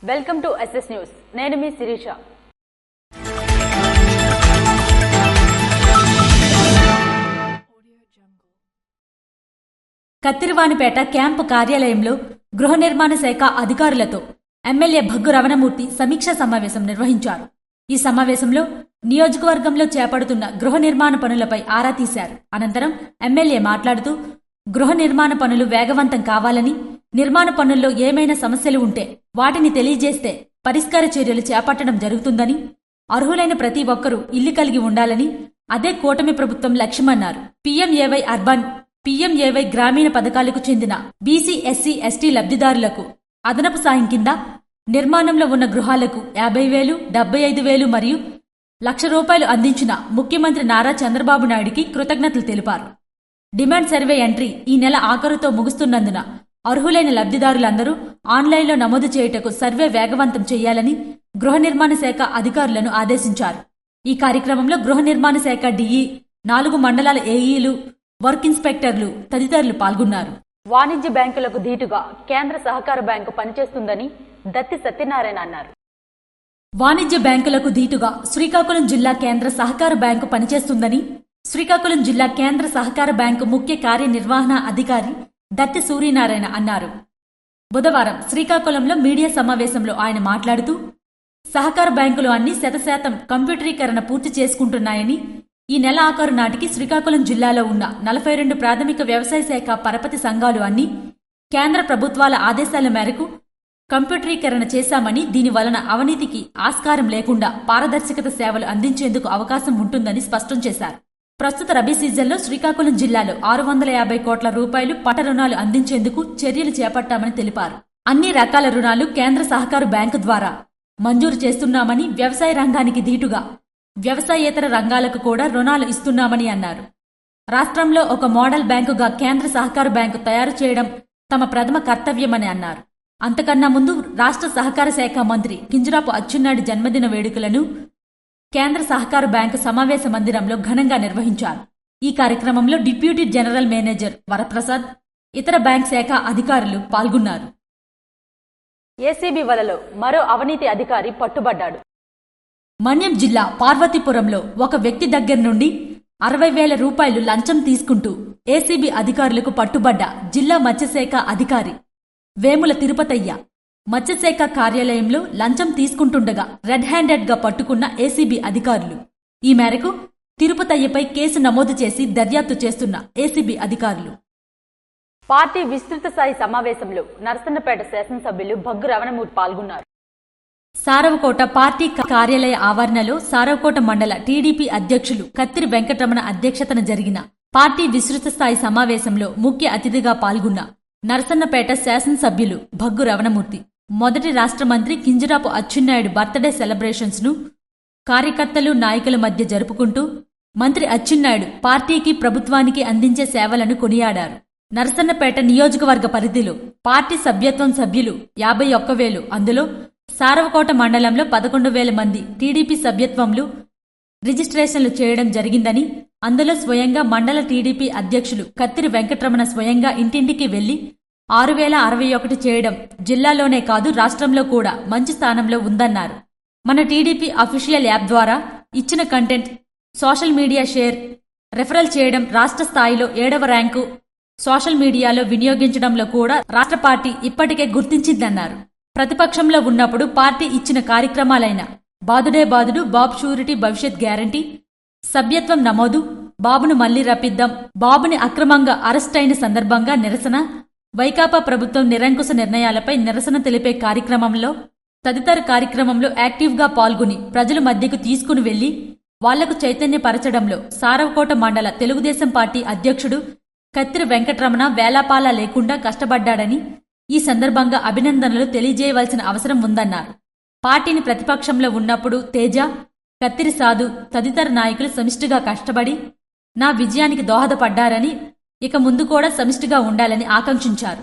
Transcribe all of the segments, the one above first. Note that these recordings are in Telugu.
Welcome to SS news. నేను మీ శిరీష. కత్తిరివానిపేట క్యాంపు కార్యాలయంలో గృహ నిర్మాణ శాఖ అధికారులతో ఎమ్మెల్యే భగ్గు రమణమూర్తి సమీక్షా సమావేశం నిర్వహించారు. ఈ సమావేశంలో నియోజకవర్గంలో చేపడుతున్న గృహ నిర్మాణ పనులపై ఆరా తీశారు. అనంతరం ఎమ్మెల్యే మాట్లాడుతూ గృహ నిర్మాణ పనులు వేగవంతం కావాలని, నిర్మాణ పనుల్లో ఏమైనా సమస్యలు ఉంటే వాటిని తెలియజేస్తే పరిష్కార చర్యలు చేపట్టడం జరుగుతుందని, అర్హులైన ప్రతి ఒక్కరూ ఇల్లు కలిగి ఉండాలని అదే కూటమి ప్రభుత్వం లక్ష్యమన్నారు. పీఎంఏవై అర్బన్, పీఎంఏవై గ్రామీణ పథకాలకు చెందిన బీసీ, ఎస్సీ, ఎస్టీ లబ్ధిదారులకు అదనపు సాయం కింద నిర్మాణంలో ఉన్న గృహాలకు 50,000, 75,000 మరియు ₹1,00,000 అందించిన ముఖ్యమంత్రి నారా చంద్రబాబు నాయుడికి కృతజ్ఞతలు తెలిపారు. డిమాండ్ సర్వే ఎంట్రీ ఈ నెల ఆఖరుతో ముగుస్తున్నందున అర్హులైన లబ్ధిదారులందరూ ఆన్లైన్లో నమోదు చేయుటకు సర్వే వేగవంతం చేయాలని గృహ నిర్మాణ శాఖ అధికారులను ఆదేశించారు. ఈ కార్యక్రమంలో గృహ నిర్మాణ శాఖ డిఈ, 4 మండలాల ఏఈలు, వర్క్ ఇన్స్పెక్టర్లు తదితరులు పాల్గొన్నారు. వాణిజ్య బ్యాంకులకు ధీటుగా కేంద్ర సహకార బ్యాంకు పనిచేస్తుందని దత్తి సత్యనారాయణ అన్నారు. వాణిజ్య బ్యాంకులకు ధీటుగా శ్రీకాకుళం జిల్లా కేంద్ర సహకార బ్యాంకు పనిచేస్తుందని శ్రీకాకుళం జిల్లా కేంద్ర సహకార బ్యాంకు ముఖ్య కార్యనిర్వహణ అధికారి దత్తి సూర్యనారాయణ అన్నారు. బుధవారం శ్రీకాకుళంలో మీడియా సమావేశంలో ఆయన మాట్లాడుతూ సహకార బ్యాంకులు అన్ని 100% కంప్యూటరీకరణ పూర్తి చేసుకుంటున్నాయని, ఈ నెల ఆఖరు నాటికి శ్రీకాకుళం జిల్లాలో ఉన్న 42 ప్రాథమిక వ్యవసాయ శాఖ పరపతి సంఘాలు అన్ని కేంద్ర ప్రభుత్వాల ఆదేశాల మేరకు కంప్యూటరీకరణ చేశామని, దీనివలన అవినీతికి ఆస్కారం లేకుండా పారదర్శకత సేవలు అందించేందుకు అవకాశం ఉంటుందని స్పష్టం చేశారు. ప్రస్తుత రబీ సీజన్లో శ్రీకాకుళం జిల్లాలో 650 కోట్ల రూపాయలు పంట రుణాలు అందించేందుకు చర్యలు చేపట్టామని తెలిపారు. అన్ని రకాల రుణాలు కేంద్ర సహకార బ్యాంకు ద్వారా మంజూరు చేస్తున్నామని, వ్యవసాయ రంగానికి ధీటుగా వ్యవసాయేతర రంగాలకు కూడా రుణాలు ఇస్తున్నామని అన్నారు. రాష్ట్రంలో ఒక మోడల్ బ్యాంకుగా కేంద్ర సహకార బ్యాంకు తయారు చేయడం తమ ప్రథమ కర్తవ్యమని అన్నారు. అంతకన్నా ముందు రాష్ట్ర సహకార శాఖ మంత్రి కింజరాపు అచ్చెన్నాయుడు జన్మదిన వేడుకలను కేంద్ర సహకార బ్యాంకు సమావేశ మందిరంలో ఘనంగా నిర్వహించారు. ఈ కార్యక్రమంలో డిప్యూటీ జనరల్ మేనేజర్ వరప్రసాద్, ఇతర బ్యాంక్ శాఖ అధికారులు పాల్గొన్నారు. ఏసీబీ వలలో మరో అవినీతి అధికారి పట్టుబడ్డాడు. మన్యం జిల్లా పార్వతీపురంలో ఒక వ్యక్తి దగ్గర నుండి 60,000 రూపాయలు లంచం తీసుకుంటూ ఏసీబీ అధికారులకు పట్టుబడ్డ జిల్లా మత్స్యశాఖ అధికారి వేముల తిరుపతయ్య మత్స్యశాఖ కార్యాలయంలో లంచం తీసుకుంటుండగా రెడ్ హ్యాండెడ్ గా పట్టుకున్న ఏసీబీ అధికారులు. ఈ మేరకు తిరుపతయ్యపై కేసు నమోదు చేసి దర్యాప్తు చేస్తున్న ఏసీబీ అధికారులు. పార్టీ విస్తృత స్థాయి సమావేశంలో నరసన్నపేట శాసనసభ్యులు భగ్గు రమణమూర్తి పాల్గొన్నారు. సారవకోట పార్టీ కార్యాలయ ఆవరణలో సారవకోట మండల టీడీపీ అధ్యక్షులు కత్తిరి వెంకటరమణ అధ్యక్షతన జరిగిన పార్టీ విస్తృత స్థాయి సమావేశంలో ముఖ్య అతిథిగా పాల్గొన్న నరసన్నపేట శాసనసభ్యులు భగ్గు రమణమూర్తి మొదటి రాష్ట్ర మంత్రి కింజరాపు అచ్చెన్నాయుడు బర్త్డే సెలబ్రేషన్స్ ను కార్యకర్తలు, నాయకుల మధ్య జరుపుకుంటూ మంత్రి అచ్చెన్నాయుడు పార్టీకి, ప్రభుత్వానికి అందించే సేవలను కొనియాడారు. నరసన్నపేట నియోజకవర్గ పరిధిలో పార్టీ సభ్యత్వం సభ్యులు 51,000, అందులో సారవకోట మండలంలో 11,000 మంది టీడీపీ సభ్యత్వంలు రిజిస్ట్రేషన్లు చేయడం జరిగిందని, అందులో స్వయంగా మండల టీడీపీ అధ్యక్షులు కత్తిరి వెంకటరమణ స్వయంగా ఇంటింటికి వెళ్లి 6,061 చేయడం జిల్లాలోనే కాదు రాష్ట్రంలో కూడా మంచి స్థానంలో ఉందన్నారు. మన టీడీపీ అఫీషియల్ యాప్ ద్వారా ఇచ్చిన content social media share, referral చేయడం రాష్ట్ర స్థాయిలో 7వ ర్యాంకు సోషల్ మీడియాలో వినియోగించడంలో కూడా రాష్ట్ర పార్టీ ఇప్పటికే గుర్తించిందన్నారు. ప్రతిపక్షంలో ఉన్నప్పుడు పార్టీ ఇచ్చిన కార్యక్రమాలైన బాదుడే బాదుడు, బాబు షూరిటీ భవిష్యత్ గ్యారంటీ, సభ్యత్వం నమోదు, బాబును మళ్లీ రప్పిద్దాం, బాబుని అక్రమంగా అరెస్టైన సందర్భంగా నిరసన, వైకాపా ప్రభుత్వం నిరంకుశ నిర్ణయాలపై నిరసన తెలిపే కార్యక్రమంలో తదితర కార్యక్రమంలో యాక్టివ్గా పాల్గొని ప్రజల మధ్యకు తీసుకుని వెళ్లి వాళ్లకు చైతన్యపరచడంలో సారవకోట మండల తెలుగుదేశం పార్టీ అధ్యక్షుడు కత్తిరి వెంకటరమణ వేలాపాలా లేకుండా కష్టపడ్డాడని, ఈ సందర్భంగా అభినందనలు తెలియజేయవలసిన అవసరం ఉందన్నారు. పార్టీని ప్రతిపక్షంలో ఉన్నప్పుడు తేజ, కత్తిరి సాధు తదితర నాయకులు సమిష్టిగా కష్టపడి నా విజయానికి దోహదపడ్డారని, ఇక ముందు కూడా సమిష్టిగా ఉండాలని ఆకాంక్షించారు.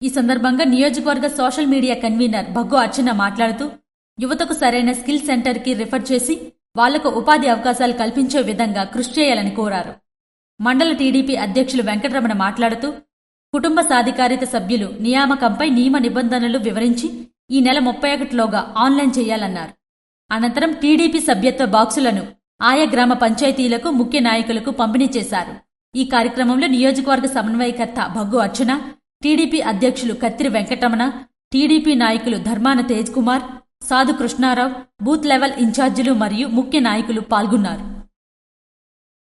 ఈ సందర్భంగా నియోజకవర్గ సోషల్ మీడియా కన్వీనర్ భగ్గు అర్చన మాట్లాడుతూ యువతకు సరైన స్కిల్ సెంటర్కి రిఫర్ చేసి వాళ్లకు ఉపాధి అవకాశాలు కల్పించే విధంగా కృషి చేయాలని కోరారు. మండల టీడీపీ అధ్యక్షులు వెంకటరమణ మాట్లాడుతూ కుటుంబ సాధికారిత సభ్యులు నియామకంపై నియమ నిబంధనలు వివరించి ఈ నెల 31లోగా ఆన్లైన్ చేయాలన్నారు. అనంతరం టీడీపీ సభ్యత్వ బాక్సులను ఆయా గ్రామ పంచాయతీలకు ముఖ్య నాయకులకు పంపిణీ చేశారు. ఈ కార్యక్రమంలో నియోజకవర్గ సమన్వయకర్త భగ్గు అర్చన, టీడీపీ అధ్యక్షులు కత్తిరి వెంకటరమణ, టీడీపీ నాయకులు ధర్మాన తేజ్ కుమార్, సాధు కృష్ణారావు, బూత్ లెవెల్ ఇన్ఛార్జీలు మరియు ముఖ్య నాయకులు పాల్గొన్నారు.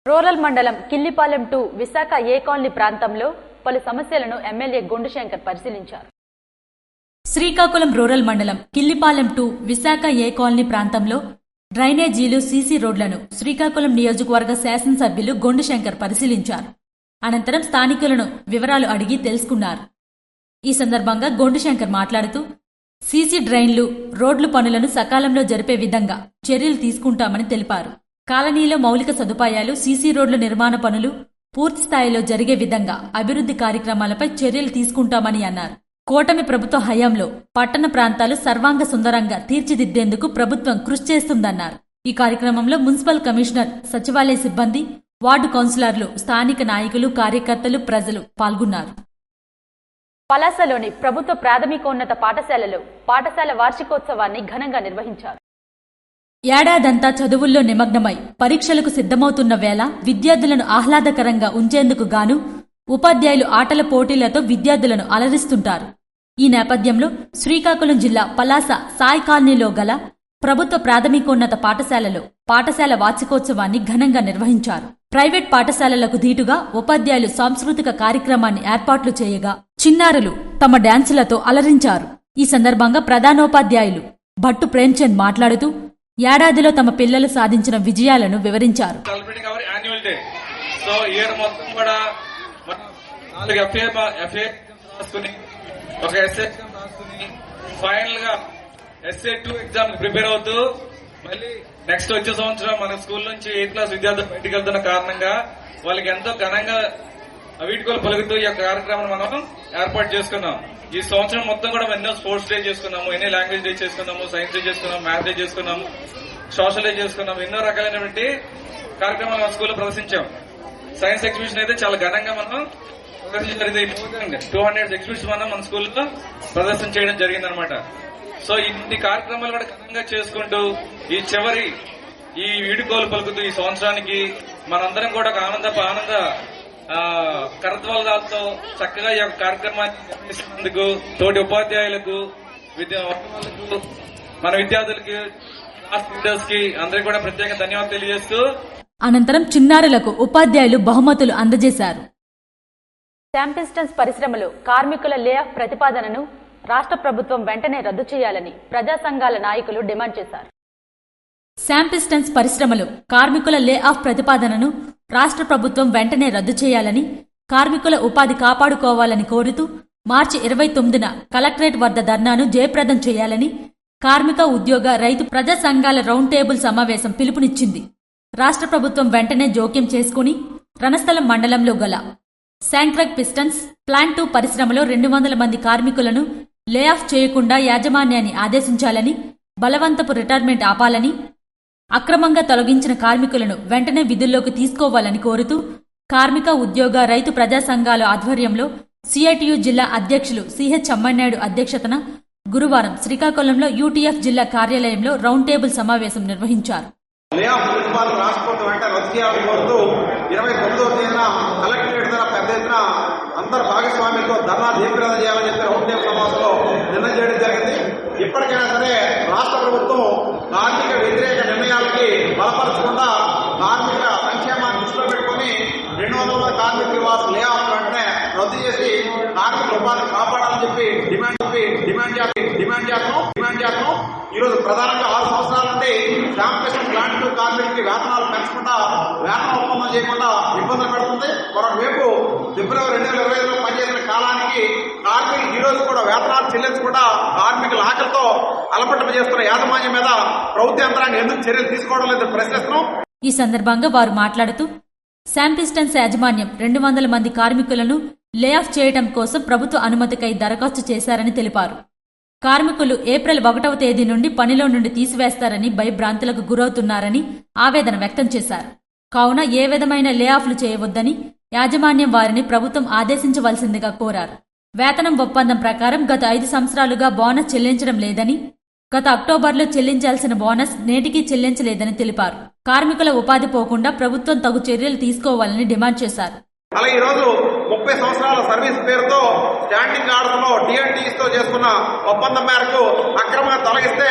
రూరల్ మండలం కిల్లిపాలెం 2 విశాఖ ఏ కాలనీ ప్రాంతంలో పలు సమస్యలను ఎమ్మెల్యే గుండుశంకర్ పరిశీలించారు. శ్రీకాకుళం రూరల్ మండలం కిల్లిపాలెం 2 విశాఖ ఏ కాలనీ ప్రాంతంలో డ్రైనేజీలు, సీసీ రోడ్లను శ్రీకాకుళం నియోజకవర్గ శాసనసభ్యులు గుండుశంకర్ పరిశీలించారు. అనంతరం స్థానికులను వివరాలు అడిగి తెలుసుకున్నారు. ఈ సందర్భంగా గుండుశంకర్ మాట్లాడుతూ సీసీ డ్రైన్లు, రోడ్లు పనులను సకాలంలో జరిపే విధంగా చర్యలు తీసుకుంటామని తెలిపారు. కాలనీలో మౌలిక సదుపాయాలు, సీసీ రోడ్ల నిర్మాణ పనులు పూర్తి స్థాయిలో జరిగే విధంగా అభివృద్ధి కార్యక్రమాలపై చర్యలు తీసుకుంటామని అన్నారు. కూటమి ప్రభుత్వ హయాంలో పట్టణ ప్రాంతాలు సర్వాంగ సుందరంగా తీర్చిదిద్దేందుకు ప్రభుత్వం కృషి చేస్తుందన్నారు. ఈ కార్యక్రమంలో మున్సిపల్ కమిషనర్, సచివాలయ సిబ్బంది, వార్డు కౌన్సిలర్లు, స్థానిక నాయకులు, కార్యకర్తలు, ప్రజలు పాల్గొన్నారు. పలాసలోని ప్రభుత్వ ప్రాథమికోన్నత పాఠశాలలో పాఠశాల వార్షికోత్సవాన్ని ఘనంగా నిర్వహించారు. ఏడాదంతా చదువుల్లో నిమగ్నమై పరీక్షలకు సిద్ధమవుతున్న వేళ విద్యార్థులను ఆహ్లాదకరంగా ఉంచేందుకు గాను ఉపాధ్యాయులు ఆటల పోటీలతో విద్యార్థులను అలరిస్తుంటారు. ఈ నేపథ్యంలో శ్రీకాకుళం జిల్లా పలాస సాయి కాలనీలో గల ప్రభుత్వ ప్రాథమికోన్నత పాఠశాలలో పాఠశాల వార్షికోత్సవాన్ని ఘనంగా నిర్వహించారు. ప్రైవేట్ పాఠశాలలకు ధీటుగా ఉపాధ్యాయులు సాంస్కృతిక కార్యక్రమాన్ని ఏర్పాట్లు చేయగా చిన్నారులు తమ డాన్సులతో అలరించారు. ఈ సందర్భంగా ప్రధానోపాధ్యాయులు భట్టు ప్రేమ్చంద్ మాట్లాడుతూ ఏడాదిలో తమ పిల్లలు సాధించిన విజయాలను వివరించారు. SA2 ఎగ్జామ్ ప్రిపేర్ అవుతూ మళ్ళీ నెక్స్ట్ వచ్చే సంవత్సరం మన స్కూల్ నుంచి 8th క్లాస్ విద్యార్థులు బయటికి వెళ్తున్న కారణంగా వాళ్ళకి ఎంతో ఘనంగా వీడ్కోలు పలుకుతూ ఈ యొక్క కార్యక్రమాన్ని మనం ఏర్పాటు చేసుకున్నాం. ఈ సంవత్సరం మొత్తం కూడా ఎన్నో స్పోర్ట్స్ డే చేసుకున్నాము, ఎన్నో లాంగ్వేజ్ డే చేసుకున్నాము, సైన్స్ డే చేసుకున్నాము, మ్యాథ్ డే చేసుకున్నాము, సోషల్ డే చేసుకున్నాము, ఎన్నో రకాలైనటువంటి కార్యక్రమాలు మన స్కూల్లో ప్రదర్శించాం. సైన్స్ ఎగ్జిబిషన్ అయితే చాలా ఘనంగా మనం ప్రదర్శించడం 200 ఎగ్జిబిషన్ మనం మన స్కూల్లో ప్రదర్శన చేయడం జరిగిందనమాట. సో ఇన్ని కార్యక్రమాలు కూడా ఘనంగా చేసుకుంటూ ఈ చివరి ఈ వీడుకోలు పలుకుతూ ఈ సంవత్సరానికి మనందరం కూడా ఒక ఆనంద కరత్వాలతో చక్కగా ఈ యొక్క కార్యక్రమాన్ని నిర్వహిస్తున్నందుకు తోటి ఉపాధ్యాయులకు, మన విద్యార్థులకి, క్లాస్ లీడర్స్ కి అందరికీ కూడా ప్రత్యేక ధన్యవాదాలు తెలియజేస్తూ అనంతరం చిన్నారులకు ఉపాధ్యాయులు బహుమతులు అందజేశారు. శాంపిస్టన్స్ పరిశ్రమలో కార్మికుల లే ఆఫ్ ప్రతిపాదనను రాష్ట్ర ప్రభుత్వం వెంటనే రద్దు చేయాలని ప్రజా సంఘాల నాయకులు డిమాండ్ చేశారు. శాంపిస్టన్స్ పరిశ్రమలో కార్మికుల లే ఆఫ్ ప్రతిపాదనను రాష్ట్ర ప్రభుత్వం వెంటనే రద్దు చేయాలని, కార్మికుల ఉపాధి కాపాడుకోవాలని కోరుతూ మార్చి 29న కలెక్టరేట్ వద్ద ధర్నాను జయప్రదం చేయాలని కార్మిక, ఉద్యోగ, రైతు ప్రజా సంఘాల రౌండ్ టేబుల్ సమావేశం పిలుపునిచ్చింది. రాష్ట్ర ప్రభుత్వం వెంటనే జోక్యం చేసుకుని రణస్థలం మండలంలో గల శాంక్రగ్ పిస్టన్స్ ప్లాంట్ 2 పరిశ్రమలో 200 మంది కార్మికులను లే ఆఫ్ చేయకుండా యాజమాన్యాన్ని ఆదేశించాలని, బలవంతపు రిటైర్మెంట్ ఆపాలని, అక్రమంగా తొలగించిన కార్మికులను వెంటనే విధుల్లోకి తీసుకోవాలని కోరుతూ కార్మిక, ఉద్యోగ, రైతు ప్రజా సంఘాల ఆధ్వర్యంలో సిఐటియు జిల్లా అధ్యక్షులు సిహెచ్ అమ్మాయినాయుడు అధ్యక్షతన గురువారం శ్రీకాకుళంలో యూటీఎఫ్ జిల్లా కార్యాలయంలో రౌండ్ టేబుల్ సమావేశం నిర్వహించారు. రాష్ట్రపతి వెంట రద్దు చేయాలని కోరుతూ 29వ తేదీన కలెక్టరేట్ ద్వారా పెద్ద ఎత్తున అందరు భాగస్వామ్యంతో ధర్నా జయప్రదం చేయాలని చెప్పి రౌండ్ టేబుల్ సమావేశంలో నిర్ణయం చేయడం జరిగింది. ఇప్పటికైనా సరే రాష్ట్ర ప్రభుత్వం కార్మిక వ్యతిరేక నిర్ణయాలకి బలపరచకుండా కార్మిక సంక్షేమాన్ని దృష్టిలో పెట్టుకుని 200 మంది కార్మికుల వారు లే ఆఫ్ వెంటనే రద్దు చేసి కార్మికుల ఉపాధిని కాపాడాలని చెప్పి డిమాండ్ చేస్తాం. ఈ రోజు ప్రధానంగా 6 సంవత్సరాల నుండి శాంపిస్టన్ ప్లాంట్ 2 కార్మికులకి వేతనాలు పెంచకుండా, వేతన ఒప్పందం చేయకుండా ఇబ్బందులు పెడుతుంది. మరోవైపు ఫిబ్రవరి 2025లో పనిచేసిన కాలానికి కార్మికులు ఈ రోజు కూడా వేతనాలు చెల్లించకుండా కార్మికుల ఆకలితో అలపట్టం చేస్తున్న యాజమాన్యం మీద ప్రభుత్వ యంత్రాంగం ఎందుకు చర్యలు తీసుకోవడం లేదని ప్రశ్నిస్తున్నాం. ఈ సందర్భంగా వారు మాట్లాడుతూ శాంపిస్టన్స్ యాజమాన్యం 200 మంది కార్మికులను లే ఆఫ్ చేయడం కోసం ప్రభుత్వ అనుమతికై దరఖాస్తు చేశారని తెలిపారు. కార్మికులు ఏప్రిల్ 1వ తేదీ నుండి పనిలో నుండి తీసివేస్తారని భయభ్రాంతులకు గురవుతున్నారని ఆవేదన వ్యక్తం చేశారు. కావున ఏ విధమైన లే ఆఫ్లు చేయవద్దని యాజమాన్యం వారిని ప్రభుత్వం ఆదేశించవలసిందిగా కోరారు. వేతనం ఒప్పందం ప్రకారం గత 5 సంవత్సరాలుగా బోనస్ చెల్లించడం లేదని, గత అక్టోబర్లో చెల్లించాల్సిన బోనస్ నేటికీ చెల్లించలేదని తెలిపారు. కార్మికుల ఉపాధి పోకుండా ప్రభుత్వం తగు చర్యలు తీసుకోవాలని డిమాండ్ చేశారు. అలాగే ఈ రోజు 30 సంవత్సరాల సర్వీస్ పేరుతో స్టాండింగ్ ఆర్డర్ లో డిఎన్టీస్ తో చేసుకున్న ఒప్పందం మేరకు అక్రమంగా తొలగిస్తే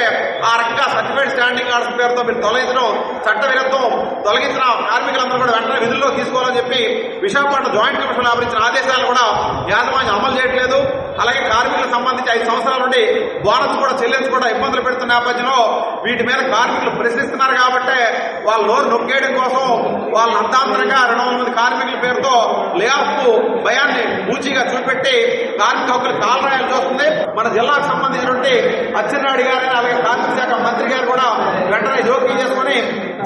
ఆ రకంగా సర్టిఫైడ్ స్టాండింగ్ ఆర్డర్ పేరుతో మీరు తొలగించడం చట్ట విరుద్ధం. తొలగించిన కార్మికులందరూ కూడా వెంటనే విధుల్లో తీసుకోవాలని చెప్పి విశాఖపట్నం జాయింట్ కమిషన్ ఇచ్చిన ఆదేశాలు కూడా యాజమాన్యం అమలు చేయట్లేదు. అలాగే కార్మికులకు సంబంధించి 5 సంవత్సరాల నుండి బోనస్ కూడా చెల్లించకుండా ఇబ్బందులు పెడుతున్న నేపథ్యంలో వీటి మీద కార్మికులు ప్రశ్నిస్తున్నారు కాబట్టి వాళ్ళ నోరు నొక్కేయడం కోసం వాళ్ళని అర్థాంతరంగా 200 మంది కార్మికుల పేరుతో లే ఆఫ్ భయాన్ని పూచీగా చూపెట్టి కార్మిక హక్కులు కాలరాయాలు చూస్తుంది. మన జిల్లాకు సంబంధించినటువంటి అచ్చెన్నాయుడు గారిని అలాగే కార్మిక శాఖ మంత్రి గారు కూడా వెంటనే జోక్యం చేసుకుని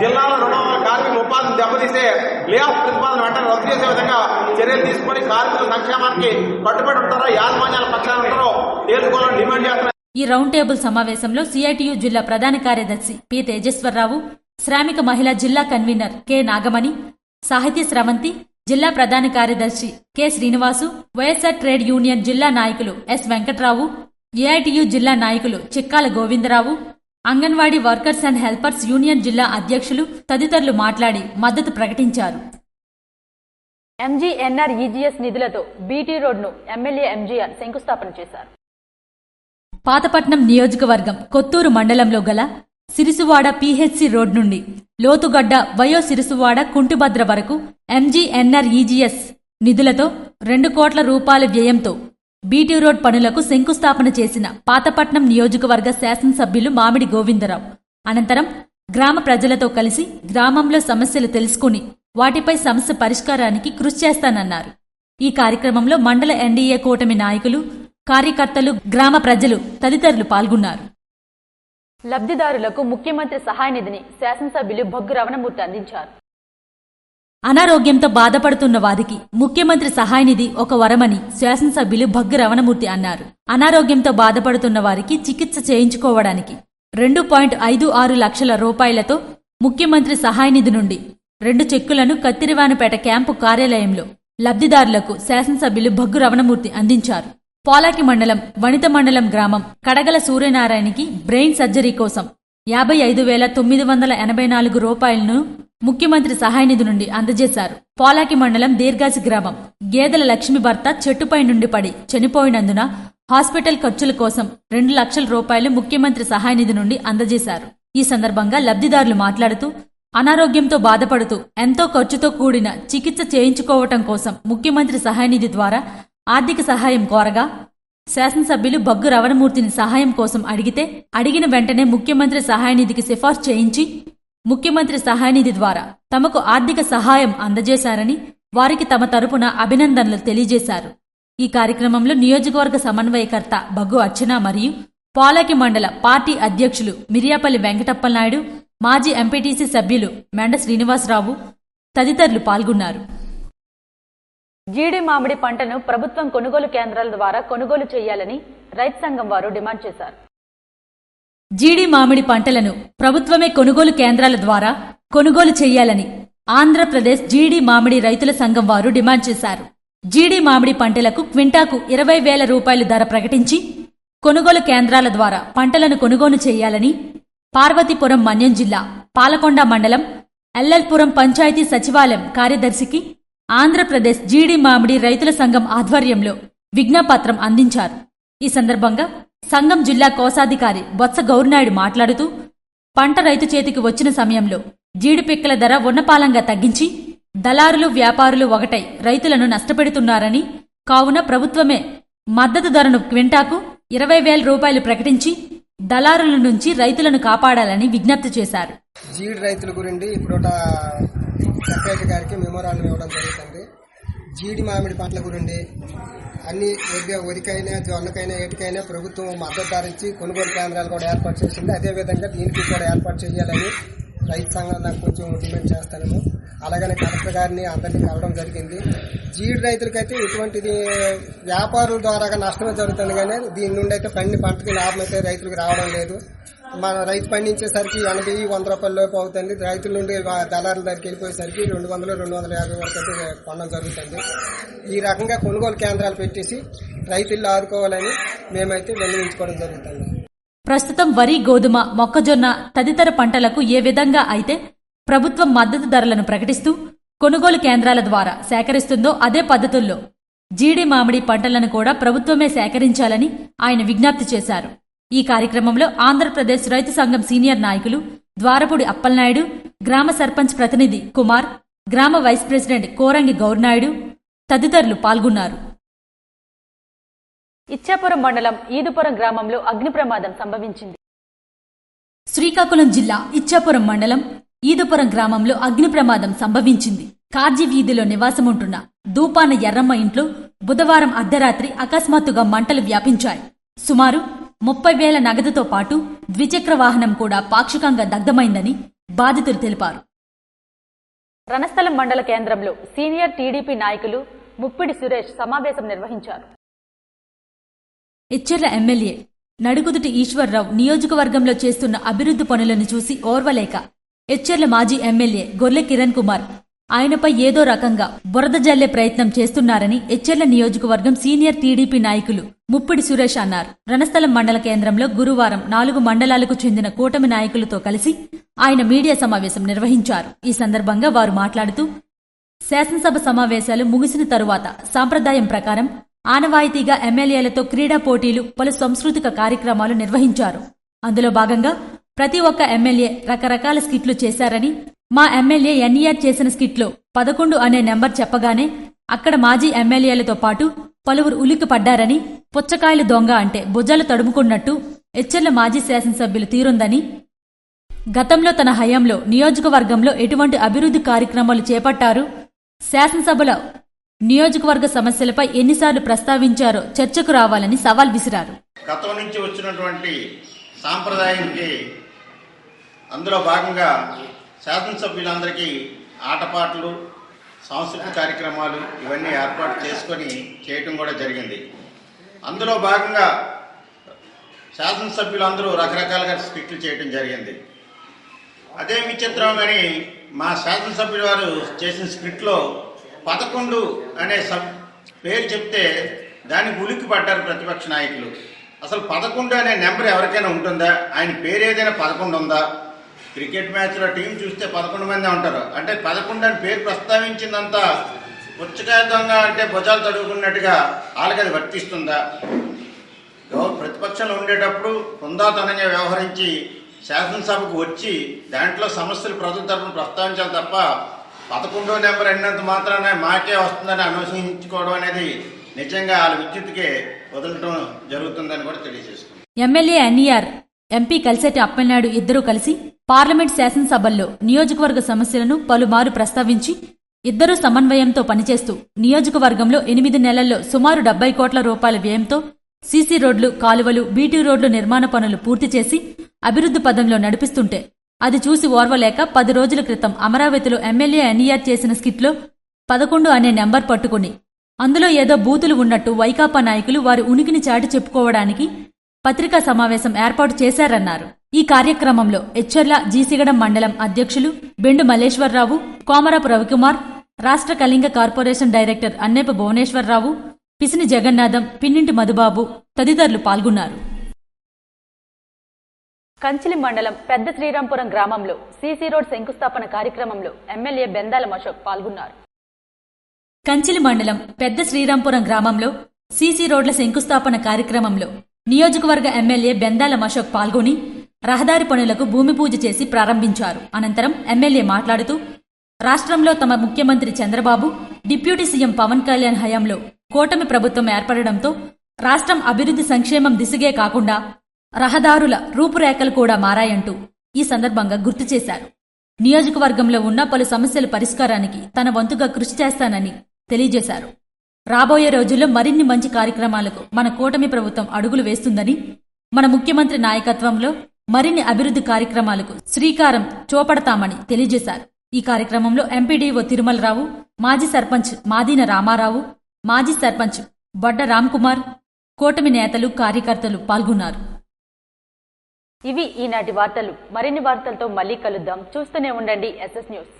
జిల్లాలో 200 కార్మికుల ఉపాధిని దెబ్బతీసే లే ఆఫ్ ప్రతిపాదన వెంటనే రద్దు చేసే విధంగా చర్యలు తీసుకుని కార్మికుల సంక్షేమానికి కట్టుబడి ఉంటారో యాజమాన్యాల పక్షాన ఉంటారో తేల్చుకోవాలని డిమాండ్ చేస్తున్నారు. ఈ రౌండ్ టేబుల్ సమావేశంలో సిఐటియు జిల్లా ప్రధాన కార్యదర్శి పి తేజేశ్వరరావు, శ్రామిక మహిళా జిల్లా కన్వీనర్ కె నాగమణి, సాహితీ స్రవంతి, జిల్లా ప్రధాన కార్యదర్శి K Srinivasu, YSR trade union జిల్లా నాయకులు ఎస్ వెంకట్రావు, ఏఐటియు జిల్లా నాయకులు Chikkala Govindarao, anganwadi workers and helpers union జిల్లా అధ్యక్షులు తదితరులు మాట్లాడి మద్దతు ప్రకటించారు. ఎంజీఎన్ఆర్ఈజీఎస్ నిధులతో బీటీ రోడ్ను ఎమ్మెల్యే ఎంజీఆర్ శంకుస్థాపన చేశారు. పాతపట్నం నియోజకవర్గం కొత్తూరు మండలంలో గల సిరిసువాడ పీహెచ్సి రోడ్ నుండి లోతుగడ్డ వయో సిరిసువాడ కుంటిభద్ర వరకు ఎంజీఎన్ఆర్ఈజీఎస్ నిధులతో 2 కోట్ల రూపాయల వ్యయంతో బీటీ రోడ్ పనులకు శంకుస్థాపన చేసిన పాతపట్నం నియోజకవర్గ శాసనసభ్యులు మామిడి గోవిందరావు అనంతరం గ్రామ ప్రజలతో కలిసి గ్రామంలో సమస్యలు తెలుసుకుని వాటిపై సమస్య పరిష్కారానికి కృషి చేస్తానన్నారు. ఈ కార్యక్రమంలో మండల ఎన్డీఏ కూటమి నాయకులు, కార్యకర్తలు, గ్రామ ప్రజలు తదితరులు పాల్గొన్నారు. లబ్ధిదారులకు ముఖ్యమంత్రి సహాయ నిధిని శాసనసభ్యులు భొగ్గు రమణమూర్తి అందించారు. అనారోగ్యంతో బాధపడుతున్న వారికి ముఖ్యమంత్రి సహాయ నిధి ఒక వరమని శాసనసభ్యులు భొగ్గు రమణమూర్తి అన్నారు. అనారోగ్యంతో బాధపడుతున్న వారికి చికిత్స చేయించుకోవడానికి 2.56 లక్షల రూపాయలతో ముఖ్యమంత్రి సహాయ నిధి నుండి 2 చెక్కులను కత్తిరివానిపేట క్యాంపు కార్యాలయంలో లబ్ధిదారులకు శాసనసభ్యులు భొగ్గు రమణమూర్తి అందించారు. పోలాకి మండలం వనిత మండలం గ్రామం కడగల సూర్యనారాయణకి బ్రెయిన్ సర్జరీ కోసం 55,984 రూపాయలను ముఖ్యమంత్రి సహాయ నిధి నుండి అందజేశారు. పోలాకి మండలం దీర్ఘాసి గ్రామం గేదెల లక్ష్మి భర్త చెట్టుపై నుండి పడి చనిపోయినందున హాస్పిటల్ ఖర్చుల కోసం 2 లక్షల రూపాయలు ముఖ్యమంత్రి సహాయ నిధి నుండి అందజేశారు. ఈ సందర్భంగా లబ్ధిదారులు మాట్లాడుతూ అనారోగ్యంతో బాధపడుతూ ఎంతో ఖర్చుతో కూడిన చికిత్స చేయించుకోవటం కోసం ముఖ్యమంత్రి సహాయ నిధి ద్వారా ఆర్థిక సహాయం కోరగా శాసనసభ్యులు భొగ్గు రమణమూర్తిని సహాయం కోసం అడిగిన వెంటనే ముఖ్యమంత్రి సహాయ నిధికి సిఫార్సు చేయించి ముఖ్యమంత్రి సహాయ నిధి ద్వారా తమకు ఆర్థిక సహాయం అందజేశారని వారికి తమ తరపున అభినందనలు తెలియజేశారు. ఈ కార్యక్రమంలో నియోజకవర్గ సమన్వయకర్త బగ్గు అర్చన మరియు పోలాకి మండల పార్టీ అధ్యక్షులు మిరియాపల్లి వెంకటప్పలనాయుడు, మాజీ ఎంపీటీసీ సభ్యులు మెండ శ్రీనివాసరావు తదితరులు పాల్గొన్నారు. జీడి మామిడి పంటను ప్రభుత్వం కొనుగోలు కేంద్రాల ద్వారా కొనుగోలు చేయాలని రైతు సంఘం వారు డిమాండ్ చేశారు. జీడి మామిడి పంటలను ప్రభుత్వమే కొనుగోలు కేంద్రాల ద్వారా కొనుగోలు చేయాలని ఆంధ్రప్రదేశ్ జీడి మామిడి రైతుల సంఘం వారు డిమాండ్ చేశారు. జీడి మామిడి పంటలకు క్వింటాకు 20,000 రూపాయలు ధర ప్రకటించి కొనుగోలు కేంద్రాల ద్వారా పంటలను కొనుగోలు చేయాలని పార్వతీపురం మన్యం జిల్లా పాలకొండ మండలం ఎల్లల్పురం పంచాయతీ సచివాలయం కార్యదర్శికి ఆంధ్రప్రదేశ్ జీడి మామిడి రైతుల సంఘం ఆధ్వర్యంలో విజ్ఞాపత్రం అందించారు. ఈ సందర్భంగా సంఘం జిల్లా కోశాధికారి బొత్స గౌరినాయుడు మాట్లాడుతూ పంట రైతు చేతికి వచ్చిన సమయంలో జీడి పిక్కల ధర ఉన్నపాలంగా తగ్గించి దళారులు, వ్యాపారులు ఒకటై రైతులను నష్టపెడుతున్నారని, కావున ప్రభుత్వమే మద్దతు ధరను క్వింటాకు 20,000 రూపాయలు ప్రకటించి దళారుల నుంచి రైతులను కాపాడాలని విజ్ఞప్తి చేశారు. జీడి రైతుల గురించి ఇప్పుడు సెక్రటరీ గారికి మెమోరాండం ఇవ్వడం జరుగుతుంది. జీడి మామిడి పంటల గురించి అన్ని వరికైనా, జొన్నకైనా, ఏటికైనా ప్రభుత్వం మద్దతు ధర ఇచ్చి కొనుగోలు కేంద్రాలు కూడా ఏర్పాటు చేసింది. అదేవిధంగా దీనికి కూడా ఏర్పాటు చేయాలని రైతు సంఘం నాకు కొంచెం డిమాండ్ చేస్తాను. అలాగనే కలెక్టర్ గారిని అందరినీ కలవడం జరిగింది. జీడి రైతులకైతే ఇటువంటిది వ్యాపారుల ద్వారా నష్టమే జరుగుతుంది, కానీ దీని నుండి అయితే పంటకి లాభం అయితే రైతులకు రావడం లేదు. మన రైతు పండించేసరికి 80-100 రూపాయల లోపు అవుతుంది. రైతుల నుండి దళారుల దగ్గరికి వెళ్ళిపోయేసరికి 200-250 వరకు అయితే కొనడం జరుగుతుంది. ఈ రకంగా కొనుగోలు కేంద్రాలు పెట్టేసి రైతులను ఆదుకోవాలని మేమైతే విన్నవించుకోవడం జరుగుతుంది. ప్రస్తుతం వరి, గోధుమ, మొక్కజొన్న తదితర పంటలకు ఏ విధంగా అయితే ప్రభుత్వం మద్దతు ధరలను ప్రకటిస్తూ కొనుగోలు కేంద్రాల ద్వారా సేకరిస్తుందో అదే పద్ధతుల్లో జీడి, మామిడి పంటలను కూడా ప్రభుత్వమే సేకరించాలని ఆయన విజ్ఞప్తి చేశారు. ఈ కార్యక్రమంలో ఆంధ్రప్రదేశ్ రైతు సంఘం సీనియర్ నాయకులు ద్వారపూడి అప్పలనాయుడు, గ్రామ సర్పంచ్ ప్రతినిధి కుమార్, గ్రామ వైస్ ప్రెసిడెంట్ కోరంగి గౌర్నాయుడు తదితరులు పాల్గొన్నారు. ఇచ్చాపురం మండలం ఈదుపురం గ్రామంలో అగ్ని ప్రమాదం సంభవించింది. శ్రీకాకుళం జిల్లా ఇచ్చాపురం మండలం ఈదుపురం గ్రామంలో అగ్ని ప్రమాదం సంభవించింది. కార్జీ వీధిలో నివాసముంటున్న దూపాన ఎర్రమ్మ ఇంట్లో బుధవారం అర్ధరాత్రి అకస్మాత్తుగా మంటలు వ్యాపించాయి. సుమారు 30,000 నగదుతో పాటు ద్విచక్ర వాహనం కూడా పాక్షికంగా దగ్ధమైందని బాధితులు తెలిపారు. రణస్థలం మండల కేంద్రంలో సీనియర్ టీడీపీ నాయకులు ముప్పిడి సురేష్ సమావేశం నిర్వహించారు. ఎచ్చెర్ల ఎమ్మెల్యే నడుకుదుటి ఈశ్వర్రావు నియోజకవర్గంలో చేస్తున్న అభివృద్ధి పనులను చూసి ఓర్వలేక ఎచ్చెర్ల మాజీ ఎమ్మెల్యే గొర్లె కిరణ్ కుమార్ ఆయనపై ఏదో రకంగా బురద జల్లే ప్రయత్నం చేస్తున్నారని ఎచ్చెర్ల నియోజకవర్గం సీనియర్ టీడీపీ నాయకులు ముప్పిడి సురేష్ అన్నారు. రణస్థలం మండల కేంద్రంలో గురువారం 4 మండలాలకు చెందిన కూటమి నాయకులతో కలిసి ఆయన మీడియా సమావేశం నిర్వహించారు. ఈ సందర్భంగా వారు మాట్లాడుతూ శాసనసభ సమావేశాలు ముగిసిన తరువాత సాంప్రదాయం ప్రకారం ఆనవాయితీగా ఎమ్మెల్యేలతో క్రీడా పోటీలు, పలు సాంస్కృతిక కార్యక్రమాలు నిర్వహించారు. అందులో భాగంగా ప్రతి ఒక్క ఎమ్మెల్యే రకరకాల స్కిట్లు చేశారని, మా ఎమ్మెల్యే ఎన్ఈఆర్ చేసిన స్కిట్లో 11 అనే నెంబర్ చెప్పగానే అక్కడ మాజీ ఎమ్మెల్యేలతో పాటు పలువురు ఉలిక్కి పడ్డారని, పుచ్చకాయలు దొంగ అంటే భుజాలు తడుముకున్నట్టు ఎచ్చెర్ల మాజీ శాసనసభ్యులు తీరుందని, గతంలో తన హయాంలో నియోజకవర్గంలో ఎటువంటి అభివృద్ధి కార్యక్రమాలు చేపట్టారు, శాసనసభలో నియోజకవర్గ సమస్యలపై ఎన్నిసార్లు ప్రస్తావించారో చర్చకు రావాలని సవాల్ విసిరారు. గతం నుంచి వచ్చినటువంటి సాంప్రదాయానికి అందులో భాగంగా శాసనసభ్యులందరికీ ఆటపాటలు, సాంస్కృతిక కార్యక్రమాలు ఇవన్నీ ఏర్పాటు చేసుకొని చేయటం కూడా జరిగింది. అందులో భాగంగా శాసనసభ్యులందరూ రకరకాలుగా స్కిట్లు చేయటం జరిగింది. అదే విచిత్రం కానీ మా శాసనసభ్యుల వారు చేసిన స్క్రిప్ట్లో 11 అనే పేరు చెప్తే దానికి ఉలిక్కి పడ్డారు ప్రతిపక్ష నాయకులు. అసలు 11 అనే నెంబర్ ఎవరికైనా ఉంటుందా? ఆయన పేరు ఏదైనా 11 ఉందా? క్రికెట్ మ్యాచ్లో టీం చూస్తే 11 మంది ఉంటారు. అంటే 11 అని పేరు ప్రస్తావించిందంతా పుచ్చకాయ దొంగ అంటే భుజాలు తడుగుకున్నట్టుగా వాళ్ళకి అది వర్తిస్తుందా? ప్రతిపక్షంలో ఉండేటప్పుడు హుందాతనంగా వ్యవహరించి శాసనసభకు వచ్చి దాంట్లో సమస్యలు ప్రభుత్వ తరఫున ప్రస్తావించాలి తప్ప 11వ నెంబర్ అన్నంత మాత్రాన మాకే వస్తుందని అనుసరించుకోవడం అనేది నిజంగా వాళ్ళ విద్యుత్కే వదలటం జరుగుతుందని కూడా తెలియజేసుకుంది. MLA NER, MP Kalisetti Appalanaidu ఇద్దరూ కలిసి పార్లమెంట్ శాసనసభల్లో నియోజకవర్గ సమస్యలను పలుమారు ప్రస్తావించి ఇద్దరూ సమన్వయంతో పనిచేస్తూ నియోజకవర్గంలో 8 నెలల్లో సుమారు 70 కోట్ల రూపాయల వ్యయంతో సీసీ రోడ్లు, కాలువలు, బీటీ రోడ్లు నిర్మాణ పనులు పూర్తి చేసి అభివృద్ధి పదంలో నడిపిస్తుంటే అది చూసి ఓర్వలేక 10 రోజుల క్రితం అమరావతిలో ఎమ్మెల్యే ఎన్ఈఆర్ చేసిన స్కిట్లో 11 అనే నెంబర్ పట్టుకుని అందులో ఏదో బూతులు ఉన్నట్టు వైకాపా నాయకులు వారి ఉనికిని చాటి చెప్పుకోవడానికి పత్రికా సమావేశం ఏర్పాటు చేశారన్నారు. ఈ కార్యక్రమంలో ఎచ్చెర్ల జీసిగడం మండలం అధ్యక్షులు బెండు మల్లేశ్వరరావు, కోమరపు రవికుమార్, రాష్ట్ర కళింగ కార్పొరేషన్ డైరెక్టర్ అన్నేప భువనేశ్వరరావు, పిసిని జగన్నాథం, పిన్నింటి మధుబాబు తదితరులు పాల్గొన్నారు. కంచిలి మండలం పెద్ద శ్రీరాంపురం గ్రామంలో సీసీ రోడ్ శంకుస్థాపన కార్యక్రమంలో ఎమ్మెల్యే బెందాల అశోక్ పాల్గొన్నారు. కంచిలి మండలం పెద్ద శ్రీరాంపురం గ్రామంలో సీసీ రోడ్ల శంకుస్థాపన కార్యక్రమంలో నియోజకవర్గ ఎమ్మెల్యే బెందాల అశోక్ పాల్గొని రహదారి పనులకు భూమి పూజ చేసి ప్రారంభించారు. అనంతరం ఎమ్మెల్యే మాట్లాడుతూ రాష్ట్రంలో తమ ముఖ్యమంత్రి చంద్రబాబు, డిప్యూటీ సీఎం పవన్ కళ్యాణ్ హయాంలో కూటమి ప్రభుత్వం ఏర్పడడంతో రాష్ట్రం అభివృద్ధి సంక్షేమం దిశగే కాకుండా రహదారుల రూపురేఖలు కూడా మారాయంటూ ఈ సందర్భంగా గుర్తు చేశారు. నియోజకవర్గంలో ఉన్న పలు సమస్యల పరిష్కారానికి తన వంతుగా కృషి చేస్తానని తెలియజేశారు. రాబోయే రోజుల్లో మరిన్ని మంచి కార్యక్రమాలకు మన కూటమి ప్రభుత్వం అడుగులు వేస్తుందని, మన ముఖ్యమంత్రి నాయకత్వంలో మరిన్ని అభివృద్ధి కార్యక్రమాలకు శ్రీకారం చూపడతామని తెలియజేశారు. ఈ కార్యక్రమంలో ఎంపీడీఓ తిరుమలరావు, మాజీ సర్పంచ్ మాదీన రామారావు, మాజీ సర్పంచ్ బొడ్డ రామ్కుమార్, కూటమి నేతలు, కార్యకర్తలు పాల్గొన్నారు. ఇవి ఈనాటి వార్తలు. మరిన్ని వార్తలతో మళ్ళీ కలుద్దాం. చూస్తూనే ఉండండి SS న్యూస్.